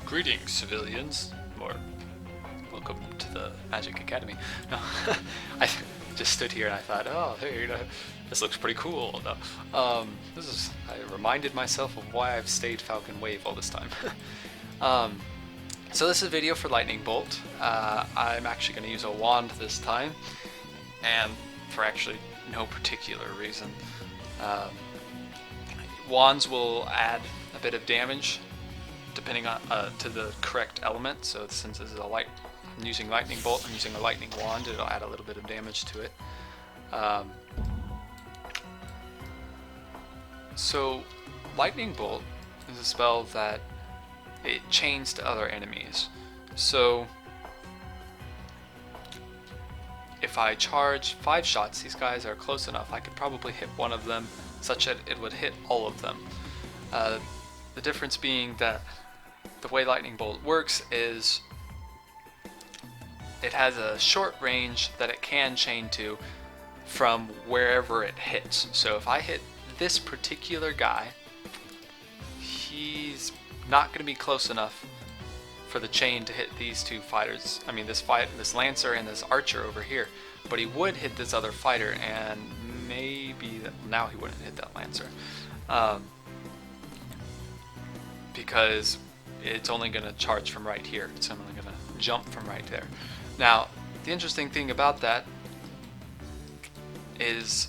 Greetings, civilians, or welcome to the Magic Academy. No, I just stood here and I thought, oh, hey, this looks pretty cool. No, I reminded myself of why I've stayed Falcon Wave all this time. So this is a video for Lightning Bolt. I'm actually going to use a wand this time, and for actually no particular reason. Wands will add a bit of damage depending on to the correct element. So since this is I'm using Lightning Bolt, I'm using a Lightning Wand. It'll add a little bit of damage to it. So Lightning Bolt is a spell that it chains to other enemies. So if I charge 5 shots, these guys are close enough. I could probably hit one of them such that it would hit all of them. The difference being that the way Lightning Bolt works is it has a short range that it can chain to from wherever it hits. So if I hit this particular guy, he's not going to be close enough for the chain to hit these two fighters. I mean, this Lancer and this Archer over here. But he would hit this other fighter, and maybe now he wouldn't hit that Lancer. Because it's only going to charge from right here. It's only going to jump from right there. Now, the interesting thing about that is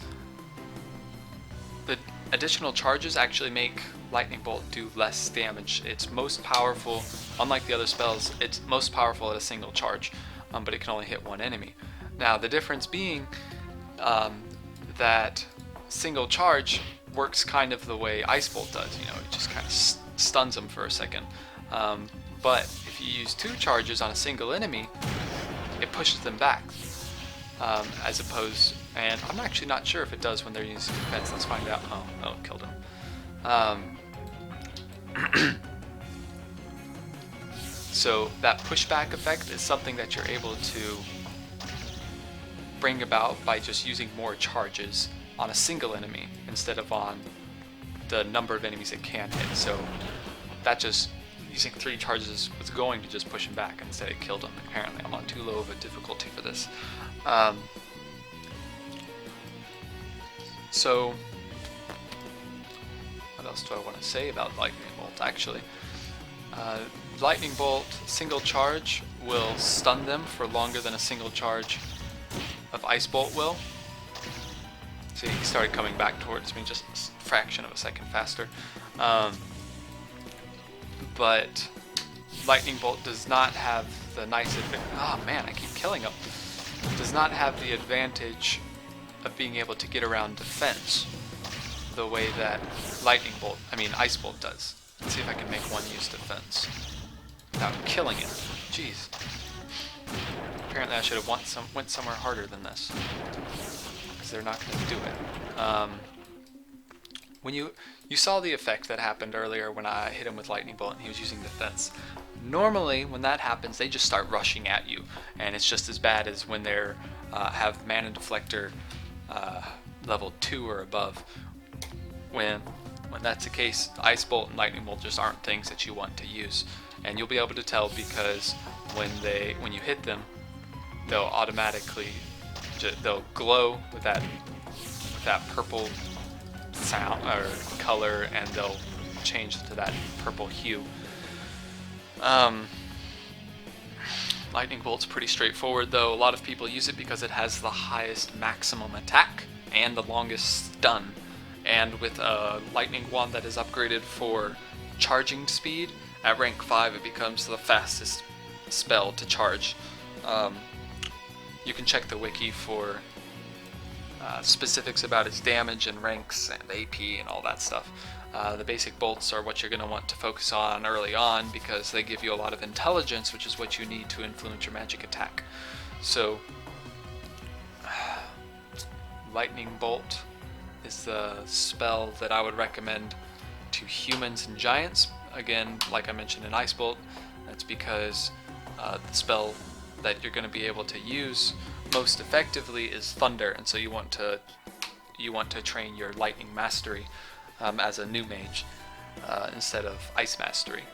the additional charges actually make Lightning Bolt do less damage. It's most powerful, unlike the other spells, it's most powerful at a single charge, but it can only hit one enemy. Now, the difference being that single charge works kind of the way Ice Bolt does. You know, it just kind of stuns them for a second. But if you use 2 charges on a single enemy, it pushes them back. As opposed, and I'm actually not sure if it does when they're using defense. Let's find out. Oh, it killed him. So that pushback effect is something that you're able to bring about by just using more charges on a single enemy instead of on the number of enemies it can hit. So that just using 3 charges was going to just push him back, and instead it killed him. Apparently I'm on too low of a difficulty for this. So what else do I want to say about Lightning Bolt? Actually, Lightning Bolt single charge will stun them for longer than a single charge of Ice Bolt will. See, he started coming back towards me just a fraction of a second faster. But Lightning Bolt does not have the nice advantage. Oh man, I keep killing him. Does not have the advantage of being able to get around defense the way that Ice Bolt does. Let's see if I can make one use defense without killing it. Jeez. Apparently I should have went somewhere harder than this, because they're not going to do it. When you saw the effect that happened earlier when I hit him with Lightning Bolt and he was using defense. Normally when that happens, they just start rushing at you, and it's just as bad as when they're have Mana Deflector level 2 or above. When that's the case, Ice Bolt and Lightning Bolt just aren't things that you want to use, and you'll be able to tell because when you hit them, they'll automatically they'll glow with that purple sound or color, and they'll change to that purple hue. Lightning Bolt's pretty straightforward, though. A lot of people use it because it has the highest maximum attack and the longest stun. And with a Lightning Wand that is upgraded for charging speed, at rank 5 it becomes the fastest spell to charge. You can check the wiki for specifics about its damage and ranks and AP and all that stuff. The basic bolts are what you're going to want to focus on early on because they give you a lot of intelligence, which is what you need to influence your magic attack. So, Lightning Bolt is the spell that I would recommend to humans and giants. Again, like I mentioned in Ice Bolt, that's because the spell that you're going to be able to use most effectively is Thunder, and so you want to train your Lightning Mastery as a new mage instead of Ice Mastery.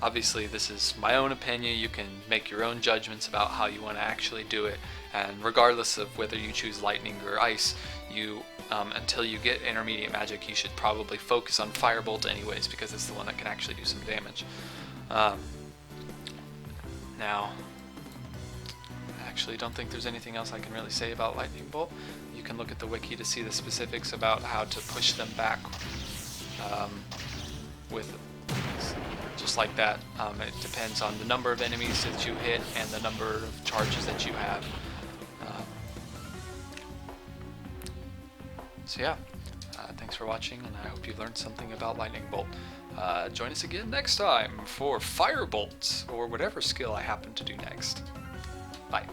Obviously, this is my own opinion. You can make your own judgments about how you want to actually do it, and regardless of whether you choose lightning or ice, until you get intermediate magic, you should probably focus on firebolt anyways, because it's the one that can actually do some damage. Now, I actually don't think there's anything else I can really say about lightning bolt. You can look at the wiki to see the specifics about how to push them back with just like that. It depends on the number of enemies that you hit and the number of charges that you have. So yeah, thanks for watching, and I hope you learned something about lightning bolt. Join us again next time for firebolt, or whatever skill I happen to do next. Bye.